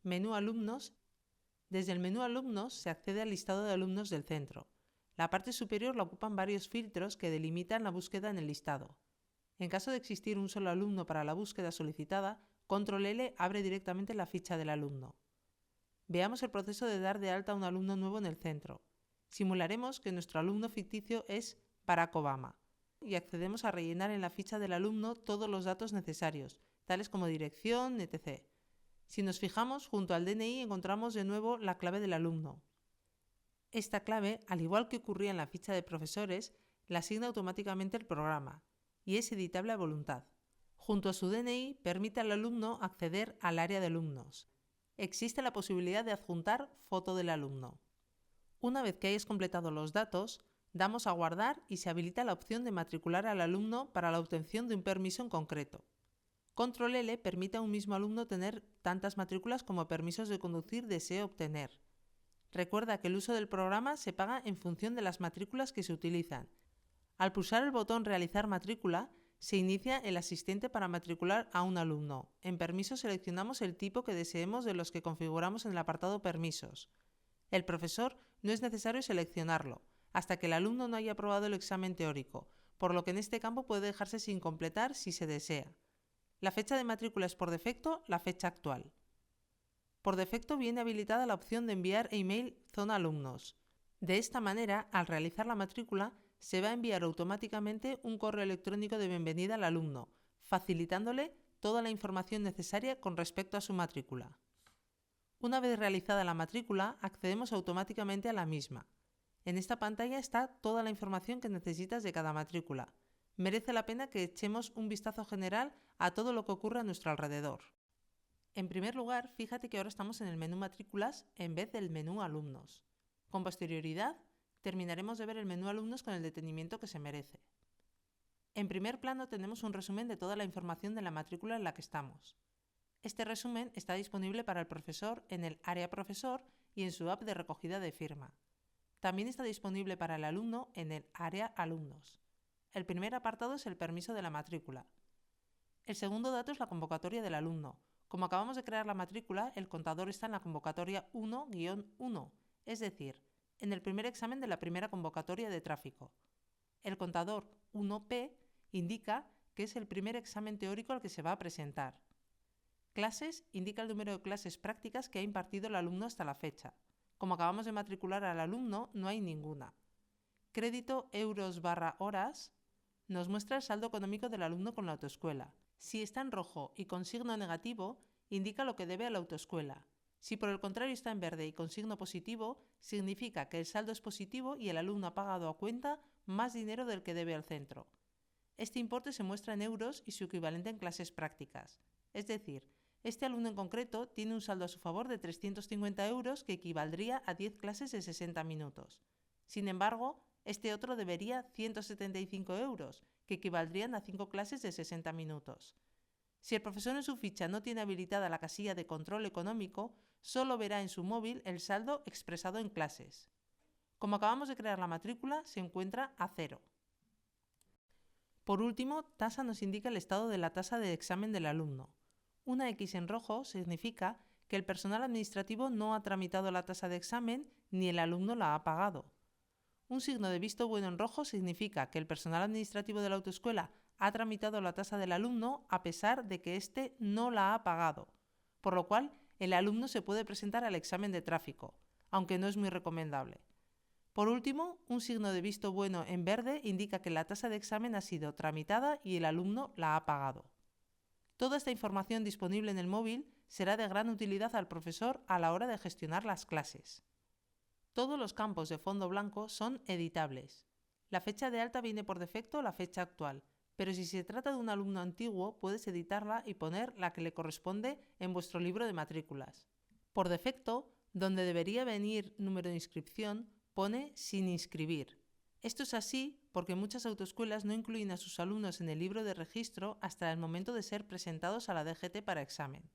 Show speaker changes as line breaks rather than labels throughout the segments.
Menú Alumnos. Desde el menú Alumnos se accede al listado de alumnos del centro. La parte superior la ocupan varios filtros que delimitan la búsqueda en el listado. En caso de existir un solo alumno para la búsqueda solicitada, Control L abre directamente la ficha del alumno. Veamos el proceso de dar de alta a un alumno nuevo en el centro. Simularemos que nuestro alumno ficticio es Barack Obama y accedemos a rellenar en la ficha del alumno todos los datos necesarios, tales como dirección, etc. Si nos fijamos, junto al DNI encontramos de nuevo la clave del alumno. Esta clave, al igual que ocurría en la ficha de profesores, la asigna automáticamente el programa y es editable a voluntad. Junto a su DNI permite al alumno acceder al área de alumnos. Existe la posibilidad de adjuntar foto del alumno. Una vez que hayas completado los datos, damos a guardar y se habilita la opción de matricular al alumno para la obtención de un permiso en concreto. Control L permite a un mismo alumno tener tantas matrículas como permisos de conducir desee obtener. Recuerda que el uso del programa se paga en función de las matrículas que se utilizan. Al pulsar el botón Realizar matrícula, se inicia el asistente para matricular a un alumno. En Permisos seleccionamos el tipo que deseemos de los que configuramos en el apartado Permisos. El profesor no es necesario seleccionarlo, hasta que el alumno no haya aprobado el examen teórico, por lo que en este campo puede dejarse sin completar si se desea. La fecha de matrícula es por defecto la fecha actual. Por defecto viene habilitada la opción de enviar email Zona Alumnos. De esta manera, al realizar la matrícula, se va a enviar automáticamente un correo electrónico de bienvenida al alumno, facilitándole toda la información necesaria con respecto a su matrícula. Una vez realizada la matrícula, accedemos automáticamente a la misma. En esta pantalla está toda la información que necesitas de cada matrícula. Merece la pena que echemos un vistazo general a todo lo que ocurre a nuestro alrededor. En primer lugar, fíjate que ahora estamos en el menú Matrículas en vez del menú Alumnos. Con posterioridad, terminaremos de ver el menú Alumnos con el detenimiento que se merece. En primer plano tenemos un resumen de toda la información de la matrícula en la que estamos. Este resumen está disponible para el profesor en el área Profesor y en su app de recogida de firma. También está disponible para el alumno en el área Alumnos. El primer apartado es el permiso de la matrícula. El segundo dato es la convocatoria del alumno. Como acabamos de crear la matrícula, el contador está en la convocatoria 1-1, es decir, en el primer examen de la primera convocatoria de tráfico. El contador 1P indica que es el primer examen teórico al que se va a presentar. Clases indica el número de clases prácticas que ha impartido el alumno hasta la fecha. Como acabamos de matricular al alumno, no hay ninguna. Crédito euros/horas nos muestra el saldo económico del alumno con la autoescuela. Si está en rojo y con signo negativo, indica lo que debe a la autoescuela. Si por el contrario está en verde y con signo positivo, significa que el saldo es positivo y el alumno ha pagado a cuenta más dinero del que debe al centro. Este importe se muestra en euros y su equivalente en clases prácticas. Es decir, este alumno en concreto tiene un saldo a su favor de 350 euros que equivaldría a 10 clases de 60 minutos. Sin embargo, este otro debería 175 euros, que equivaldrían a 5 clases de 60 minutos. Si el profesor en su ficha no tiene habilitada la casilla de control económico, solo verá en su móvil el saldo expresado en clases. Como acabamos de crear la matrícula, se encuentra a 0. Por último, tasa nos indica el estado de la tasa de examen del alumno. Una X en rojo significa que el personal administrativo no ha tramitado la tasa de examen ni el alumno la ha pagado. Un signo de visto bueno en rojo significa que el personal administrativo de la autoescuela ha tramitado la tasa del alumno a pesar de que éste no la ha pagado, por lo cual el alumno se puede presentar al examen de tráfico, aunque no es muy recomendable. Por último, un signo de visto bueno en verde indica que la tasa de examen ha sido tramitada y el alumno la ha pagado. Toda esta información disponible en el móvil será de gran utilidad al profesor a la hora de gestionar las clases. Todos los campos de fondo blanco son editables. La fecha de alta viene por defecto la fecha actual, pero si se trata de un alumno antiguo, puedes editarla y poner la que le corresponde en vuestro libro de matrículas. Por defecto, donde debería venir número de inscripción, pone sin inscribir. Esto es así porque muchas autoescuelas no incluyen a sus alumnos en el libro de registro hasta el momento de ser presentados a la DGT para examen.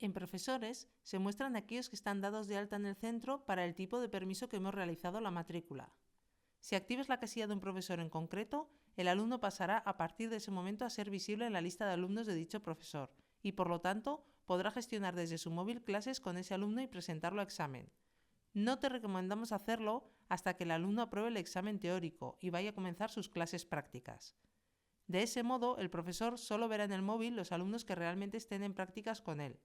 En profesores se muestran aquellos que están dados de alta en el centro para el tipo de permiso que hemos realizado la matrícula. Si activas la casilla de un profesor en concreto, el alumno pasará a partir de ese momento a ser visible en la lista de alumnos de dicho profesor y, por lo tanto, podrá gestionar desde su móvil clases con ese alumno y presentarlo a examen. No te recomendamos hacerlo hasta que el alumno apruebe el examen teórico y vaya a comenzar sus clases prácticas. De ese modo, el profesor solo verá en el móvil los alumnos que realmente estén en prácticas con él.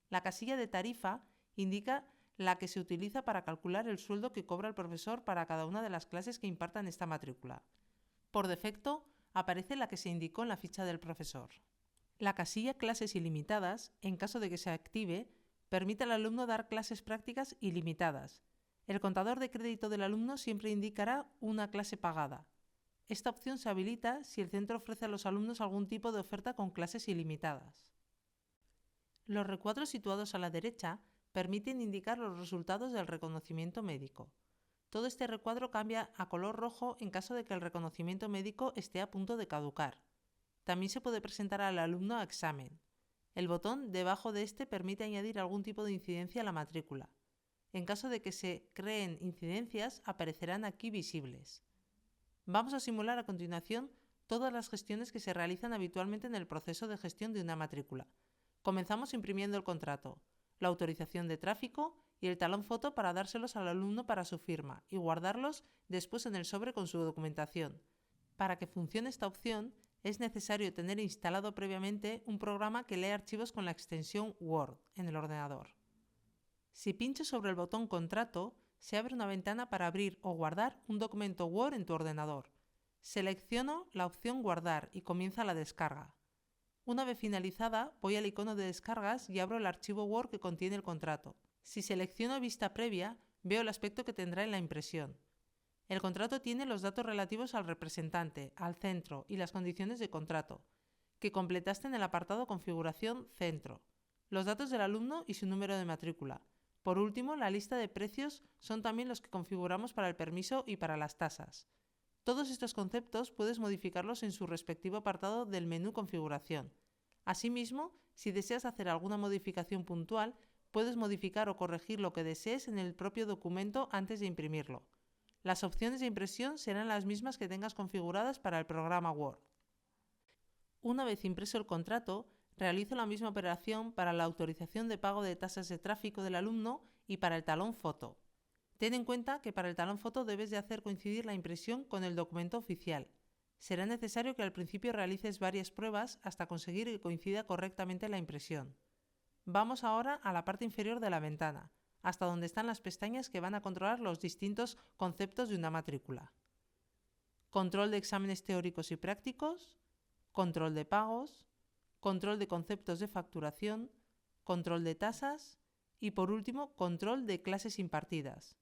La casilla de tarifa indica la que se utiliza para calcular el sueldo que cobra el profesor para cada una de las clases que impartan esta matrícula. Por defecto, aparece la que se indicó en la ficha del profesor. La casilla Clases ilimitadas, en caso de que se active, permite al alumno dar clases prácticas ilimitadas. El contador de crédito del alumno siempre indicará una clase pagada. Esta opción se habilita si el centro ofrece a los alumnos algún tipo de oferta con clases ilimitadas. Los recuadros situados a la derecha permiten indicar los resultados del reconocimiento médico. Todo este recuadro cambia a color rojo en caso de que el reconocimiento médico esté a punto de caducar. También se puede presentar al alumno a examen. El botón debajo de este permite añadir algún tipo de incidencia a la matrícula. En caso de que se creen incidencias, aparecerán aquí visibles. Vamos a simular a continuación todas las gestiones que se realizan habitualmente en el proceso de gestión de una matrícula. Comenzamos imprimiendo el contrato, la autorización de tráfico y el talón foto para dárselos al alumno para su firma y guardarlos después en el sobre con su documentación. Para que funcione esta opción, es necesario tener instalado previamente un programa que lee archivos con la extensión Word en el ordenador. Si pincho sobre el botón Contrato, se abre una ventana para abrir o guardar un documento Word en tu ordenador. Selecciono la opción Guardar y comienza la descarga. Una vez finalizada, voy al icono de descargas y abro el archivo Word que contiene el contrato. Si selecciono Vista previa, veo el aspecto que tendrá en la impresión. El contrato tiene los datos relativos al representante, al centro y las condiciones de contrato, que completaste en el apartado Configuración Centro, los datos del alumno y su número de matrícula. Por último, la lista de precios son también los que configuramos para el permiso y para las tasas. Todos estos conceptos puedes modificarlos en su respectivo apartado del menú Configuración. Asimismo, si deseas hacer alguna modificación puntual, puedes modificar o corregir lo que desees en el propio documento antes de imprimirlo. Las opciones de impresión serán las mismas que tengas configuradas para el programa Word. Una vez impreso el contrato, realizo la misma operación para la autorización de pago de tasas de tráfico del alumno y para el talón foto. Ten en cuenta que para el talón foto debes de hacer coincidir la impresión con el documento oficial. Será necesario que al principio realices varias pruebas hasta conseguir que coincida correctamente la impresión. Vamos ahora a la parte inferior de la ventana, hasta donde están las pestañas que van a controlar los distintos conceptos de una matrícula. Control de exámenes teóricos y prácticos, control de pagos, control de conceptos de facturación, control de tasas y, por último, control de clases impartidas.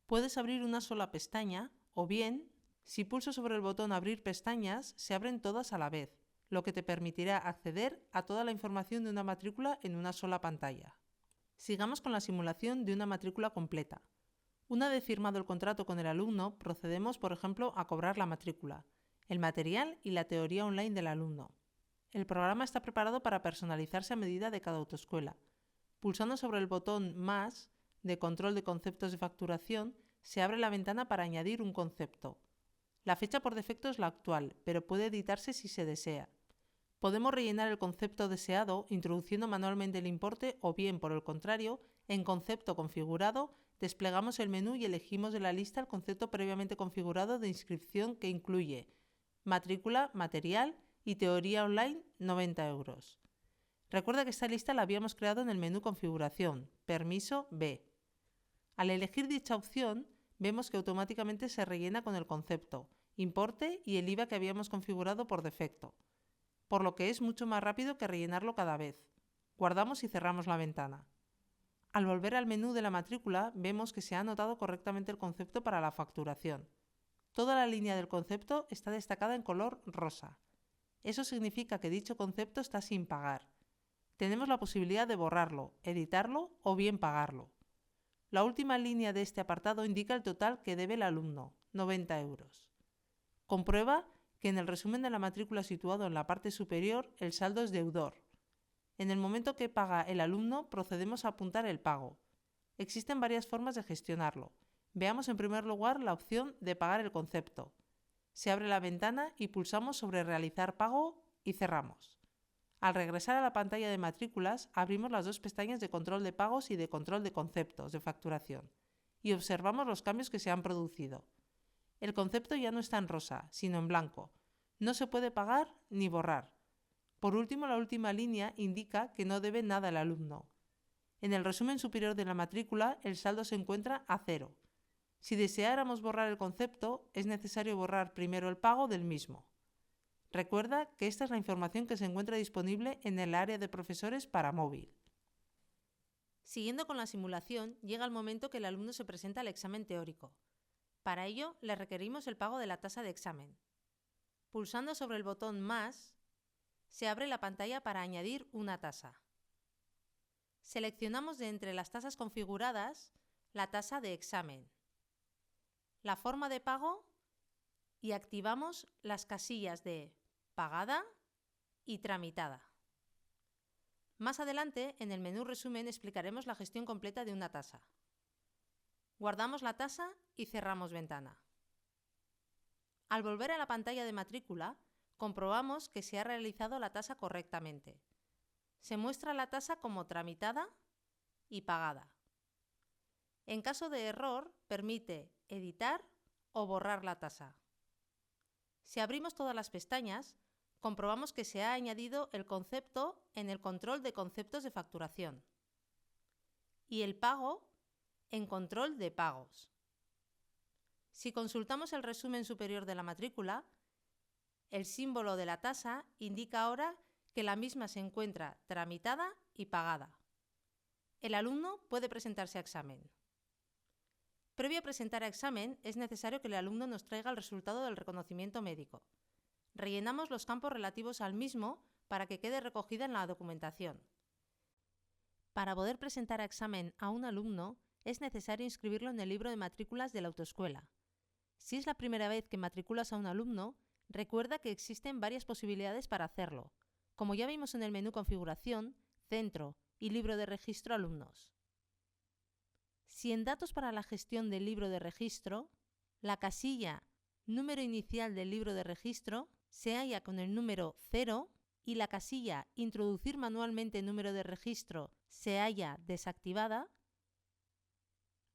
Puedes abrir una sola pestaña o bien, si pulso sobre el botón Abrir pestañas, se abren todas a la vez, lo que te permitirá acceder a toda la información de una matrícula en una sola pantalla. Sigamos con la simulación de una matrícula completa. Una vez firmado el contrato con el alumno, procedemos, por ejemplo, a cobrar la matrícula, el material y la teoría online del alumno. El programa está preparado para personalizarse a medida de cada autoescuela. Pulsando sobre el botón Más de control de conceptos de facturación, se abre la ventana para añadir un concepto. La fecha por defecto es la actual, pero puede editarse si se desea. Podemos rellenar el concepto deseado introduciendo manualmente el importe o bien, por el contrario, en concepto configurado, desplegamos el menú y elegimos de la lista el concepto previamente configurado de inscripción que incluye matrícula, material y teoría online 90 euros. Recuerda que esta lista la habíamos creado en el menú Configuración, Permiso B. Al elegir dicha opción, vemos que automáticamente se rellena con el concepto, importe y el IVA que habíamos configurado por defecto, por lo que es mucho más rápido que rellenarlo cada vez. Guardamos y cerramos la ventana. Al volver al menú de la matrícula, vemos que se ha anotado correctamente el concepto para la facturación. Toda la línea del concepto está destacada en color rosa. Eso significa que dicho concepto está sin pagar. Tenemos la posibilidad de borrarlo, editarlo o bien pagarlo. La última línea de este apartado indica el total que debe el alumno, 90 euros. Comprueba que en el resumen de la matrícula situado en la parte superior el saldo es deudor. En el momento que paga el alumno procedemos a apuntar el pago. Existen varias formas de gestionarlo. Veamos en primer lugar la opción de pagar el concepto. Se abre la ventana y pulsamos sobre Realizar pago y cerramos. Al regresar a la pantalla de matrículas, abrimos las dos pestañas de control de pagos y de control de conceptos de facturación y observamos los cambios que se han producido. El concepto ya no está en rosa, sino en blanco. No se puede pagar ni borrar. Por último, la última línea indica que no debe nada el alumno. En el resumen superior de la matrícula, el saldo se encuentra a 0. Si deseáramos borrar el concepto, es necesario borrar primero el pago del mismo. Recuerda que esta es la información que se encuentra disponible en el área de profesores para móvil. Siguiendo con la simulación, llega el momento que el alumno se presenta al examen teórico. Para ello, le requerimos el pago de la tasa de examen. Pulsando sobre el botón Más, se abre la pantalla para añadir una tasa. Seleccionamos de entre las tasas configuradas la tasa de examen, la forma de pago y activamos las casillas de pagada y tramitada. Más adelante, en el menú Resumen, explicaremos la gestión completa de una tasa. Guardamos la tasa y cerramos ventana. Al volver a la pantalla de matrícula, comprobamos que se ha realizado la tasa correctamente. Se muestra la tasa como tramitada y pagada. En caso de error, permite editar o borrar la tasa. Si abrimos todas las pestañas, comprobamos que se ha añadido el concepto en el control de conceptos de facturación y el pago en control de pagos. Si consultamos el resumen superior de la matrícula, el símbolo de la tasa indica ahora que la misma se encuentra tramitada y pagada. El alumno puede presentarse a examen. Previo a presentar a examen, es necesario que el alumno nos traiga el resultado del reconocimiento médico. Rellenamos los campos relativos al mismo para que quede recogida en la documentación. Para poder presentar a examen a un alumno, es necesario inscribirlo en el libro de matrículas de la autoescuela. Si es la primera vez que matriculas a un alumno, recuerda que existen varias posibilidades para hacerlo, como ya vimos en el menú Configuración, Centro y Libro de Registro Alumnos. Si en Datos para la gestión del libro de registro, la casilla Número inicial del libro de registro se halla con el número 0 y la casilla Introducir manualmente número de registro se halla desactivada,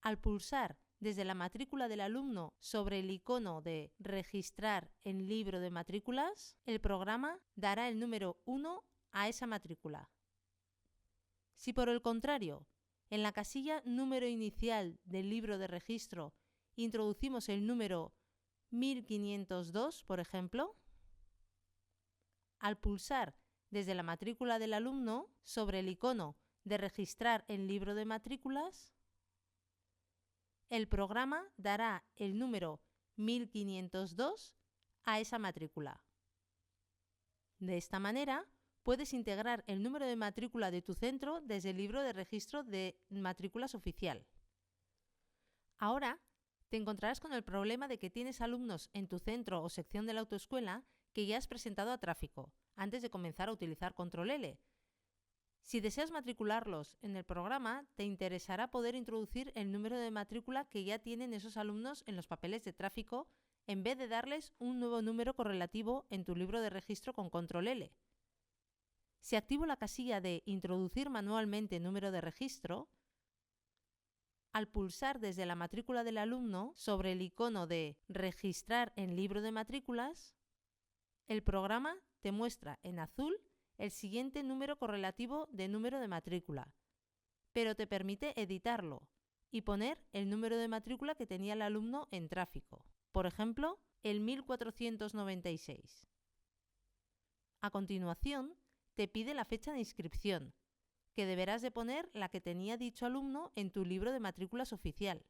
al pulsar desde la matrícula del alumno sobre el icono de Registrar en libro de matrículas, el programa dará el número 1 a esa matrícula. Si por el contrario, en la casilla Número inicial del libro de registro introducimos el número 1502, por ejemplo, al pulsar desde la matrícula del alumno sobre el icono de Registrar en libro de matrículas, el programa dará el número 1502 a esa matrícula. De esta manera, puedes integrar el número de matrícula de tu centro desde el libro de registro de matrículas oficial. Ahora, te encontrarás con el problema de que tienes alumnos en tu centro o sección de la autoescuela que ya has presentado a tráfico, antes de comenzar a utilizar Control L. Si deseas matricularlos en el programa, te interesará poder introducir el número de matrícula que ya tienen esos alumnos en los papeles de tráfico en vez de darles un nuevo número correlativo en tu libro de registro con Control L. Si activo la casilla de Introducir manualmente número de registro, al pulsar desde la matrícula del alumno sobre el icono de Registrar en libro de matrículas, el programa te muestra en azul el siguiente número correlativo de número de matrícula, pero te permite editarlo y poner el número de matrícula que tenía el alumno en tráfico, por ejemplo, el 1496. A continuación, te pide la fecha de inscripción, que deberás de poner la que tenía dicho alumno en tu libro de matrículas oficial.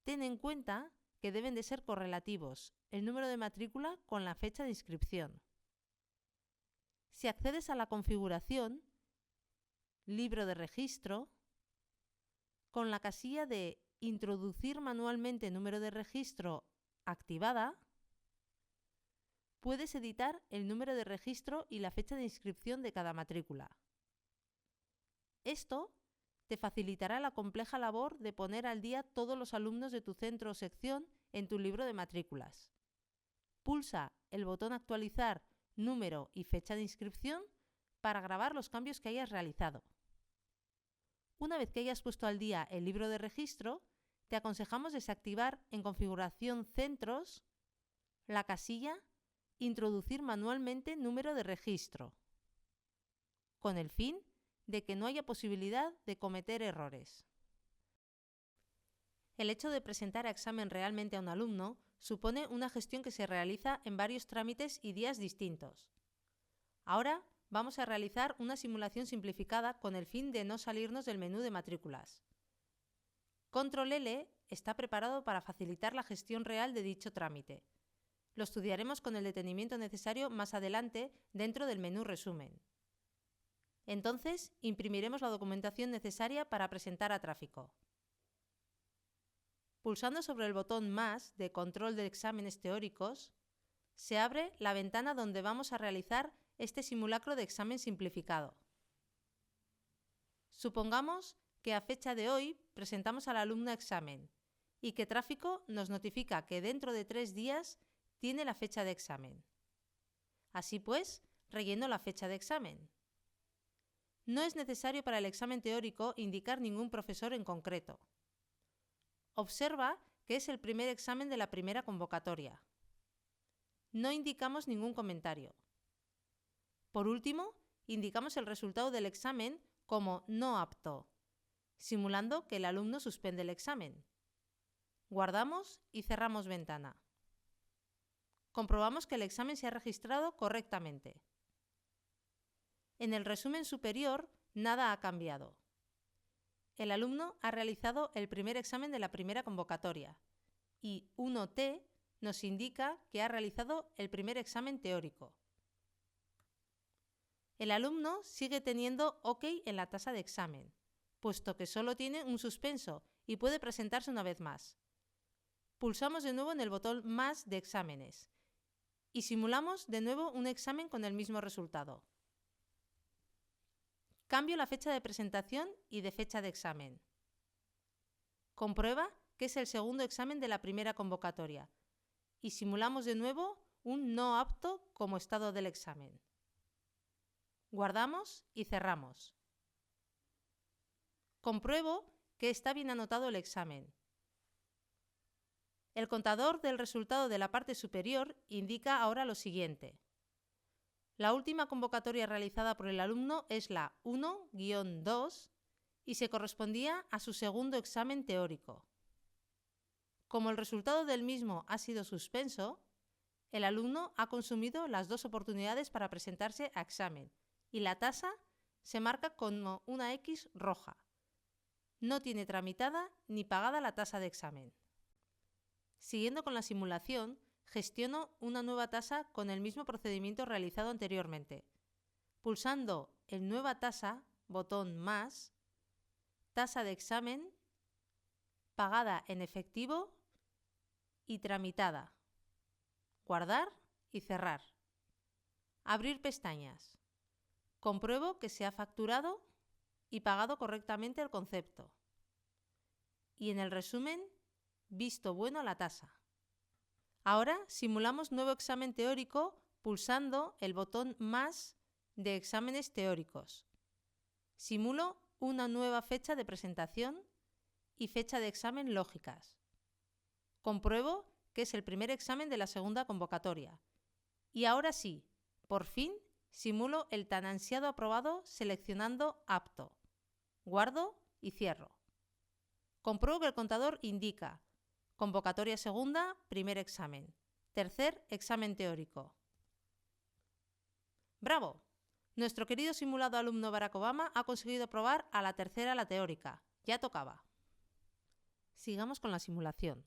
Ten en cuenta que deben de ser correlativos el número de matrícula con la fecha de inscripción. Si accedes a la configuración, libro de registro, con la casilla de Introducir manualmente número de registro activada, puedes editar el número de registro y la fecha de inscripción de cada matrícula. Esto te facilitará la compleja labor de poner al día todos los alumnos de tu centro o sección en tu libro de matrículas. Pulsa el botón Actualizar número y fecha de inscripción para grabar los cambios que hayas realizado. Una vez que hayas puesto al día el libro de registro, te aconsejamos desactivar en configuración centros la casilla Introducir manualmente número de registro, con el fin de que no haya posibilidad de cometer errores. El hecho de presentar a examen realmente a un alumno supone una gestión que se realiza en varios trámites y días distintos. Ahora vamos a realizar una simulación simplificada con el fin de no salirnos del menú de matrículas. Control L está preparado para facilitar la gestión real de dicho trámite. Lo estudiaremos con el detenimiento necesario más adelante dentro del menú Resumen. Entonces, imprimiremos la documentación necesaria para presentar a tráfico. Pulsando sobre el botón Más de Control de exámenes teóricos, se abre la ventana donde vamos a realizar este simulacro de examen simplificado. Supongamos que a fecha de hoy presentamos al alumno examen y que tráfico nos notifica que dentro de 3 días tiene la fecha de examen. Así pues, relleno la fecha de examen. No es necesario para el examen teórico indicar ningún profesor en concreto. Observa que es el primer examen de la primera convocatoria. No indicamos ningún comentario. Por último, indicamos el resultado del examen como no apto, simulando que el alumno suspende el examen. Guardamos y cerramos ventana. Comprobamos que el examen se ha registrado correctamente. En el resumen superior, nada ha cambiado. El alumno ha realizado el primer examen de la primera convocatoria y 1T nos indica que ha realizado el primer examen teórico. El alumno sigue teniendo OK en la tasa de examen, puesto que solo tiene un suspenso y puede presentarse una vez más. Pulsamos de nuevo en el botón Más de exámenes y simulamos de nuevo un examen con el mismo resultado. Cambio la fecha de presentación y de fecha de examen. Comprueba que es el segundo examen de la primera convocatoria y simulamos de nuevo un no apto como estado del examen. Guardamos y cerramos. Compruebo que está bien anotado el examen. El contador del resultado de la parte superior indica ahora lo siguiente. La última convocatoria realizada por el alumno es la 1-2 y se correspondía a su segundo examen teórico. Como el resultado del mismo ha sido suspenso, el alumno ha consumido las 2 oportunidades para presentarse a examen y la tasa se marca como una X roja. No tiene tramitada ni pagada la tasa de examen. Siguiendo con la simulación, gestiono una nueva tasa con el mismo procedimiento realizado anteriormente. Pulsando el Nueva tasa, botón Más, tasa de examen, pagada en efectivo y tramitada. Guardar y cerrar. Abrir pestañas. Compruebo que se ha facturado y pagado correctamente el concepto. Y en el resumen, visto bueno la tasa. Ahora simulamos nuevo examen teórico pulsando el botón Más de exámenes teóricos. Simulo una nueva fecha de presentación y fecha de examen lógicas. Compruebo que es el primer examen de la segunda convocatoria. Y ahora sí, por fin, simulo el tan ansiado aprobado seleccionando apto. Guardo y cierro. Compruebo que el contador indica convocatoria segunda, primer examen. Tercer examen teórico. ¡Bravo! Nuestro querido simulado alumno Barack Obama ha conseguido aprobar a la tercera la teórica. Ya tocaba. Sigamos con la simulación.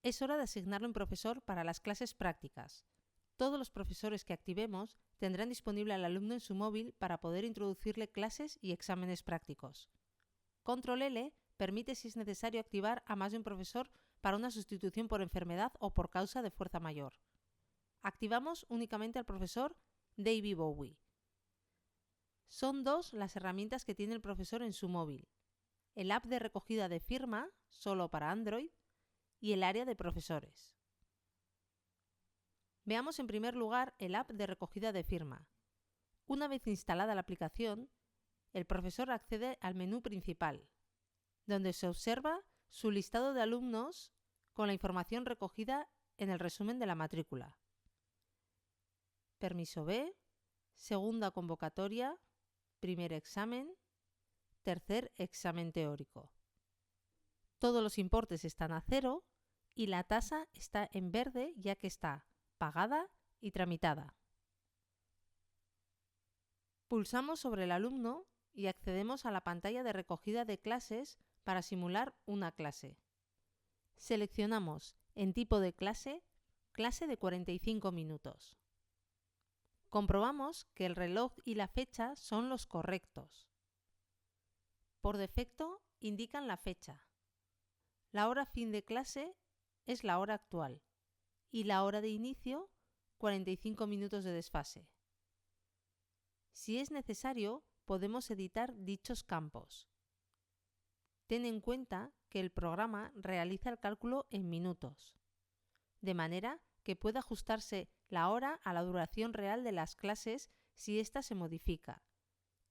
Es hora de asignarle un profesor para las clases prácticas. Todos los profesores que activemos tendrán disponible al alumno en su móvil para poder introducirle clases y exámenes prácticos. Control L permite, si es necesario, activar a más de un profesor para una sustitución por enfermedad o por causa de fuerza mayor. Activamos únicamente al profesor David Bowie. Son 2 las herramientas que tiene el profesor en su móvil: el app de recogida de firma, solo para Android, y el área de profesores. Veamos en primer lugar el app de recogida de firma. Una vez instalada la aplicación, el profesor accede al menú principal, donde se observa su listado de alumnos con la información recogida en el resumen de la matrícula. Permiso B, segunda convocatoria, primer examen, tercer examen teórico. Todos los importes están a 0 y la tasa está en verde ya que está pagada y tramitada. Pulsamos sobre el alumno y accedemos a la pantalla de recogida de clases para simular una clase. Seleccionamos en tipo de clase, clase de 45 minutos. Comprobamos que el reloj y la fecha son los correctos. Por defecto indican la fecha. La hora fin de clase es la hora actual y la hora de inicio 45 minutos de desfase. Si es necesario, podemos editar dichos campos. Ten en cuenta que el programa realiza el cálculo en minutos, de manera que puede ajustarse la hora a la duración real de las clases si ésta se modifica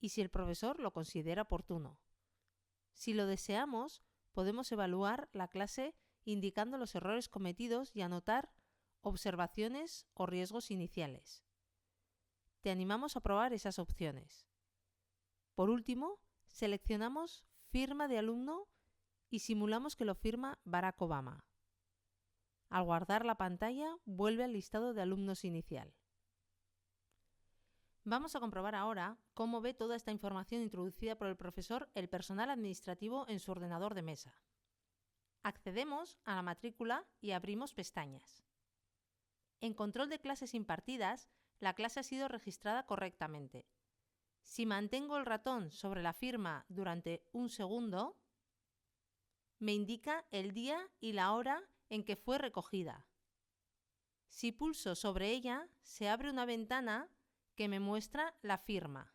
y si el profesor lo considera oportuno. Si lo deseamos, podemos evaluar la clase indicando los errores cometidos y anotar observaciones o riesgos iniciales. Te animamos a probar esas opciones. Por último, seleccionamos firma de alumno y simulamos que lo firma Barack Obama. Al guardar la pantalla, vuelve al listado de alumnos inicial. Vamos a comprobar ahora cómo ve toda esta información introducida por el profesor el personal administrativo en su ordenador de mesa. Accedemos a la matrícula y abrimos pestañas. En control de clases impartidas, la clase ha sido registrada correctamente. Si mantengo el ratón sobre la firma durante un segundo, me indica el día y la hora en que fue recogida. Si pulso sobre ella, se abre una ventana que me muestra la firma.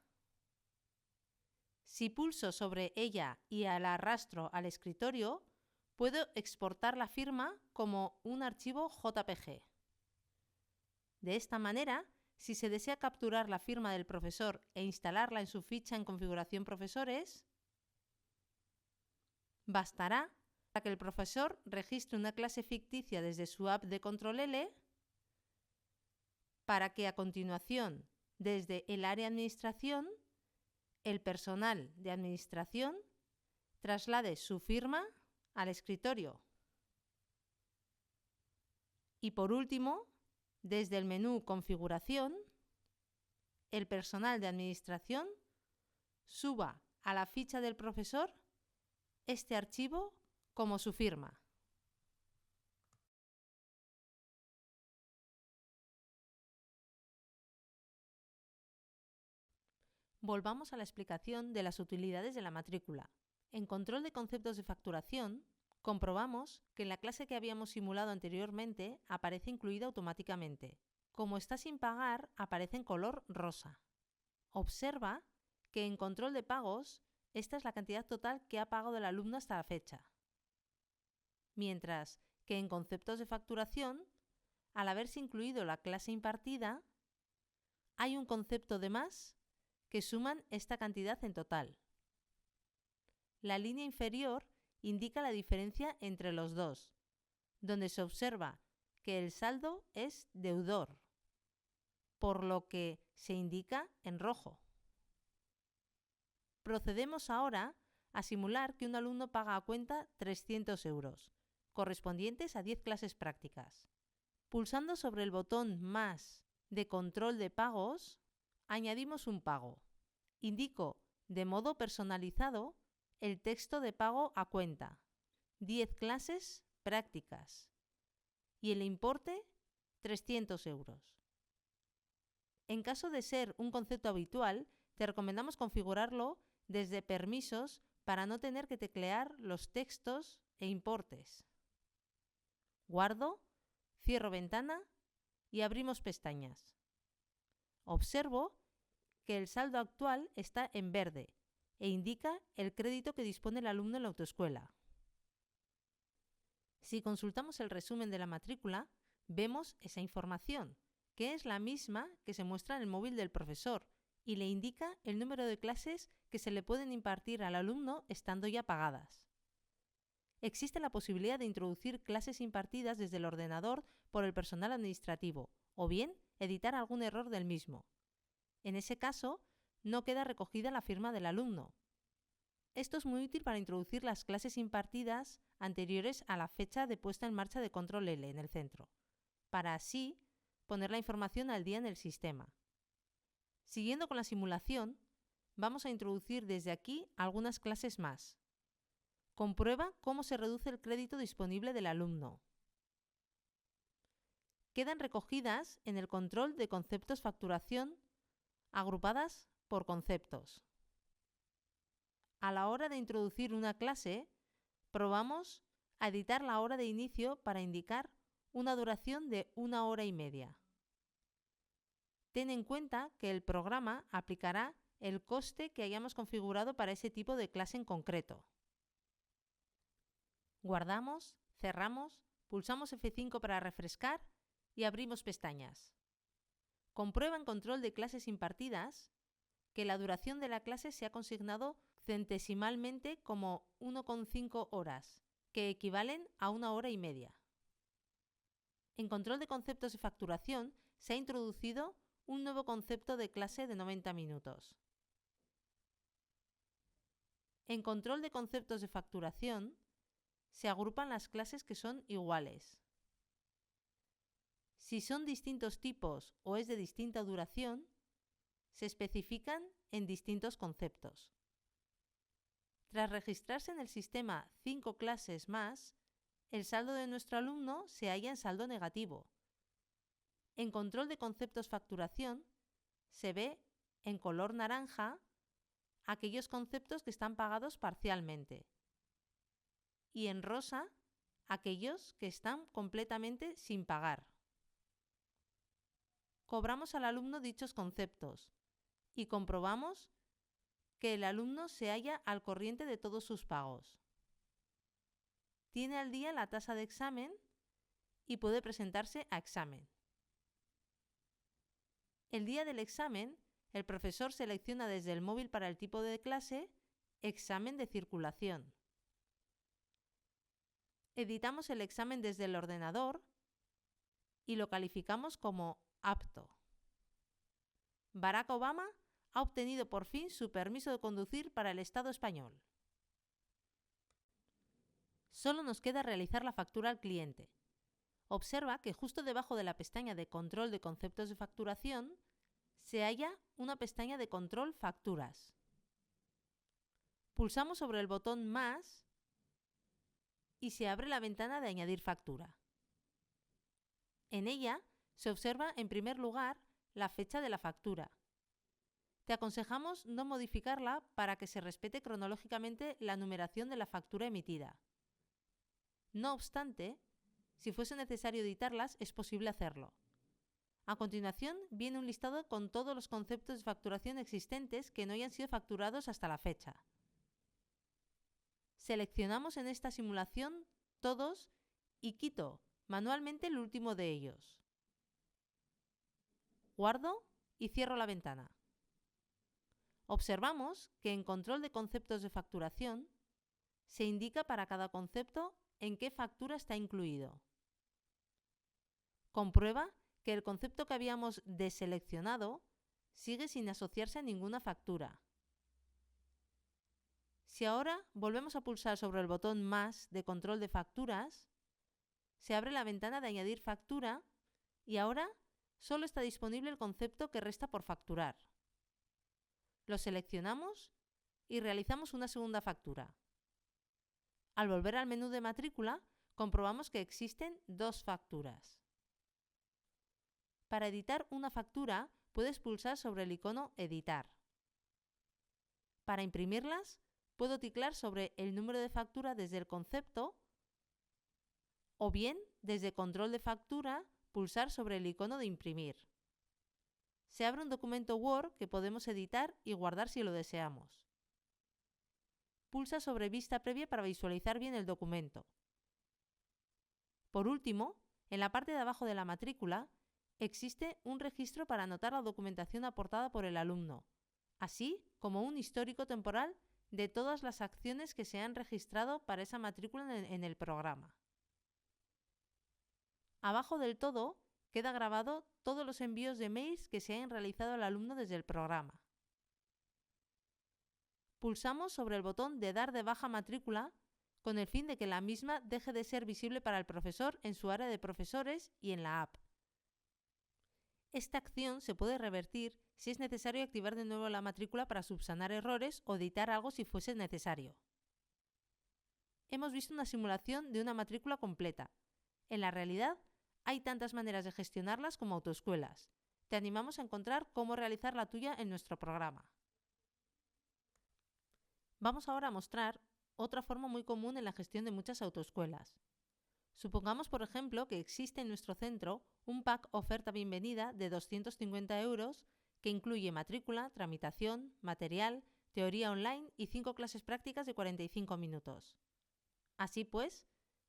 Si pulso sobre ella y la arrastro al escritorio, puedo exportar la firma como un archivo JPG. De esta manera, si se desea capturar la firma del profesor e instalarla en su ficha en configuración profesores, bastará para que el profesor registre una clase ficticia desde su app de Control L para que a continuación, desde el área administración, el personal de administración traslade su firma al escritorio. Y por último, desde el menú Configuración, el personal de administración suba a la ficha del profesor este archivo como su firma. Volvamos a la explicación de las utilidades de la matrícula. En control de conceptos de facturación, comprobamos que en la clase que habíamos simulado anteriormente aparece incluida automáticamente. Como está sin pagar, aparece en color rosa. Observa que en control de pagos, esta es la cantidad total que ha pagado el alumno hasta la fecha. Mientras que en conceptos de facturación, al haberse incluido la clase impartida, hay un concepto de más que suman esta cantidad en total. La línea inferior indica la diferencia entre los dos, donde se observa que el saldo es deudor, por lo que se indica en rojo. Procedemos ahora a simular que un alumno paga a cuenta 300 euros, correspondientes a 10 clases prácticas. Pulsando sobre el botón más de control de pagos, añadimos un pago. Indico de modo personalizado el texto de pago a cuenta, 10 clases prácticas y el importe 300 euros. En caso de ser un concepto habitual, te recomendamos configurarlo desde permisos para no tener que teclear los textos e importes. Guardo, cierro ventana y abrimos pestañas. Observo que el saldo actual está en verde e indica el crédito que dispone el alumno en la autoescuela. Si consultamos el resumen de la matrícula, vemos esa información, que es la misma que se muestra en el móvil del profesor y le indica el número de clases que se le pueden impartir al alumno estando ya pagadas. Existe la posibilidad de introducir clases impartidas desde el ordenador por el personal administrativo o bien editar algún error del mismo. En ese caso, no queda recogida la firma del alumno. Esto es muy útil para introducir las clases impartidas anteriores a la fecha de puesta en marcha de Control L en el centro, para así poner la información al día en el sistema. Siguiendo con la simulación, vamos a introducir desde aquí algunas clases más. Comprueba cómo se reduce el crédito disponible del alumno. Quedan recogidas en el control de conceptos facturación, agrupadas por conceptos. A la hora de introducir una clase, probamos a editar la hora de inicio para indicar una duración de 1 hora y media. Ten en cuenta que el programa aplicará el coste que hayamos configurado para ese tipo de clase en concreto. Guardamos, cerramos, pulsamos F5 para refrescar y abrimos pestañas. Comprueba en control de clases impartidas que la duración de la clase se ha consignado centesimalmente como 1,5 horas, que equivalen a 1 hora y media. En control de conceptos de facturación se ha introducido un nuevo concepto de clase de 90 minutos. En control de conceptos de facturación se agrupan las clases que son iguales. Si son distintos tipos o es de distinta duración, se especifican en distintos conceptos. Tras registrarse en el sistema 5 clases más, el saldo de nuestro alumno se halla en saldo negativo. En control de conceptos facturación, se ve en color naranja aquellos conceptos que están pagados parcialmente y en rosa aquellos que están completamente sin pagar. Cobramos al alumno dichos conceptos y comprobamos que el alumno se halla al corriente de todos sus pagos. Tiene al día la tasa de examen y puede presentarse a examen. El día del examen, el profesor selecciona desde el móvil para el tipo de clase examen de circulación. Editamos el examen desde el ordenador y lo calificamos como apto. Barack Obama ha obtenido por fin su permiso de conducir para el Estado español. Solo nos queda realizar la factura al cliente. Observa que justo debajo de la pestaña de control de conceptos de facturación se halla una pestaña de control facturas. Pulsamos sobre el botón más y se abre la ventana de añadir factura. En ella se observa en primer lugar la fecha de la factura. Te aconsejamos no modificarla para que se respete cronológicamente la numeración de la factura emitida. No obstante, si fuese necesario editarlas, es posible hacerlo. A continuación viene un listado con todos los conceptos de facturación existentes que no hayan sido facturados hasta la fecha. Seleccionamos en esta simulación todos y quito manualmente el último de ellos. Guardo y cierro la ventana. Observamos que en control de conceptos de facturación se indica para cada concepto en qué factura está incluido. Comprueba que el concepto que habíamos deseleccionado sigue sin asociarse a ninguna factura. Si ahora volvemos a pulsar sobre el botón más de control de facturas, se abre la ventana de añadir factura y ahora solo está disponible el concepto que resta por facturar. Lo seleccionamos y realizamos una segunda factura. Al volver al menú de matrícula, comprobamos que existen 2 facturas. Para editar una factura, puedes pulsar sobre el icono Editar. Para imprimirlas, puedo teclear sobre el número de factura desde el concepto o bien desde Control de factura, pulsar sobre el icono de Imprimir. Se abre un documento Word que podemos editar y guardar si lo deseamos. Pulsa sobre Vista previa para visualizar bien el documento. Por último, en la parte de abajo de la matrícula, existe un registro para anotar la documentación aportada por el alumno, así como un histórico temporal de todas las acciones que se han registrado para esa matrícula en el programa. Abajo del todo queda grabado todos los envíos de mails que se hayan realizado al alumno desde el programa. Pulsamos sobre el botón de dar de baja matrícula con el fin de que la misma deje de ser visible para el profesor en su área de profesores y en la app. Esta acción se puede revertir si es necesario activar de nuevo la matrícula para subsanar errores o editar algo si fuese necesario. Hemos visto una simulación de una matrícula completa. En la realidad, hay tantas maneras de gestionarlas como autoescuelas. Te animamos a encontrar cómo realizar la tuya en nuestro programa. Vamos ahora a mostrar otra forma muy común en la gestión de muchas autoescuelas. Supongamos, por ejemplo, que existe en nuestro centro un pack oferta bienvenida de 250 € que incluye matrícula, tramitación, material, teoría online y 5 clases prácticas de 45 minutos. Así pues,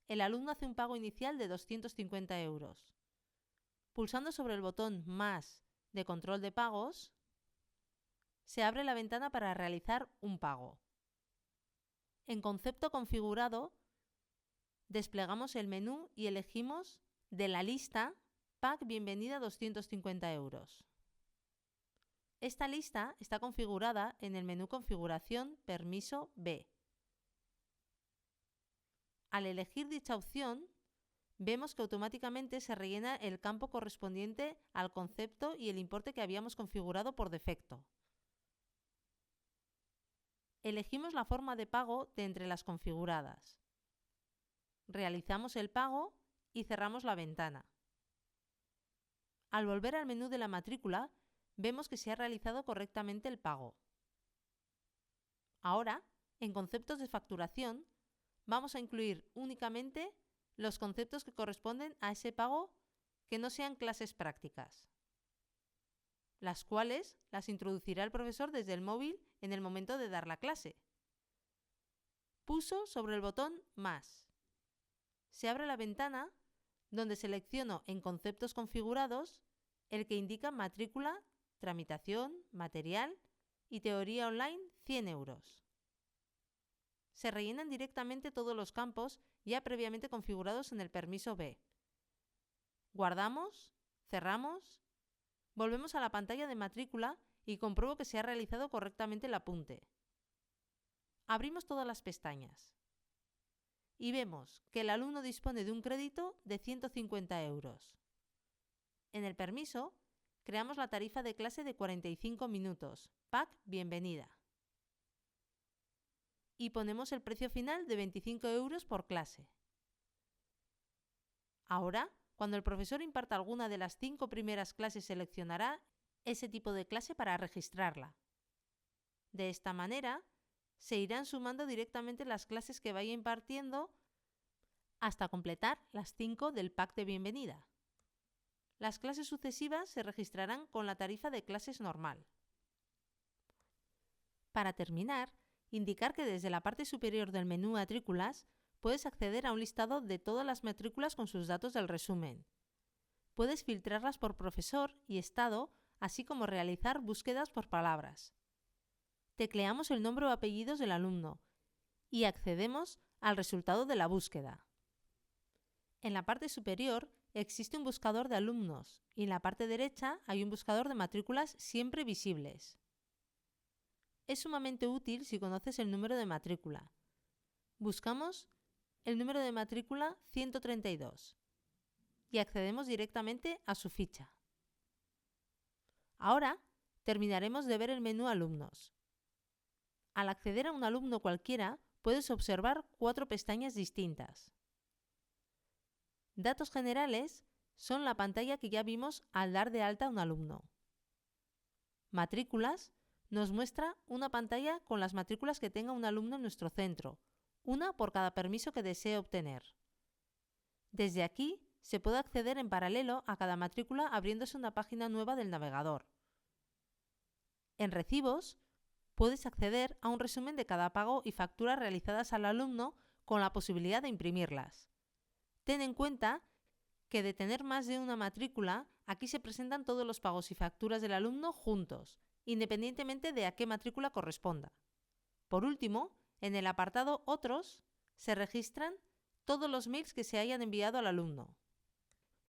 el alumno hace un pago inicial de 250 €. Pulsando sobre el botón Más de control de pagos, se abre la ventana para realizar un pago. En concepto configurado, desplegamos el menú y elegimos de la lista Pack Bienvenida 250 €. Esta lista está configurada en el menú Configuración Permiso B. Al elegir dicha opción, vemos que automáticamente se rellena el campo correspondiente al concepto y el importe que habíamos configurado por defecto. Elegimos la forma de pago de entre las configuradas. Realizamos el pago y cerramos la ventana. Al volver al menú de la matrícula, vemos que se ha realizado correctamente el pago. Ahora, en conceptos de facturación, vamos a incluir únicamente los conceptos que corresponden a ese pago que no sean clases prácticas, las cuales las introducirá el profesor desde el móvil en el momento de dar la clase. Pulso sobre el botón Más. Se abre la ventana donde selecciono en conceptos configurados el que indica matrícula, tramitación, material y teoría online 100 €. Se rellenan directamente todos los campos ya previamente configurados en el permiso B. Guardamos, cerramos, volvemos a la pantalla de matrícula y compruebo que se ha realizado correctamente el apunte. Abrimos todas las pestañas y vemos que el alumno dispone de un crédito de 150 €. En el permiso, creamos la tarifa de clase de 45 minutos, Pack Bienvenida. Y ponemos el precio final de 25 € por clase. Ahora, cuando el profesor imparta alguna de las 5 primeras clases, seleccionará ese tipo de clase para registrarla. De esta manera, se irán sumando directamente las clases que vaya impartiendo hasta completar las 5 del pack de bienvenida. Las clases sucesivas se registrarán con la tarifa de clases normal. Para terminar, indicar que desde la parte superior del menú Matrículas puedes acceder a un listado de todas las matrículas con sus datos del resumen. Puedes filtrarlas por profesor y estado, así como realizar búsquedas por palabras. Tecleamos el nombre o apellidos del alumno y accedemos al resultado de la búsqueda. En la parte superior existe un buscador de alumnos y en la parte derecha hay un buscador de matrículas siempre visibles. Es sumamente útil si conoces el número de matrícula. Buscamos el número de matrícula 132 y accedemos directamente a su ficha. Ahora terminaremos de ver el menú Alumnos. Al acceder a un alumno cualquiera, puedes observar 4 pestañas distintas. Datos generales son la pantalla que ya vimos al dar de alta a un alumno. Matrículas nos muestra una pantalla con las matrículas que tenga un alumno en nuestro centro, una por cada permiso que desee obtener. Desde aquí se puede acceder en paralelo a cada matrícula abriéndose una página nueva del navegador. En Recibos puedes acceder a un resumen de cada pago y factura realizadas al alumno con la posibilidad de imprimirlas. Ten en cuenta que de tener más de una matrícula, Aquí se presentan todos los pagos y facturas del alumno juntos, independientemente de a qué matrícula corresponda. Por último, en el apartado Otros, se registran todos los mails que se hayan enviado al alumno.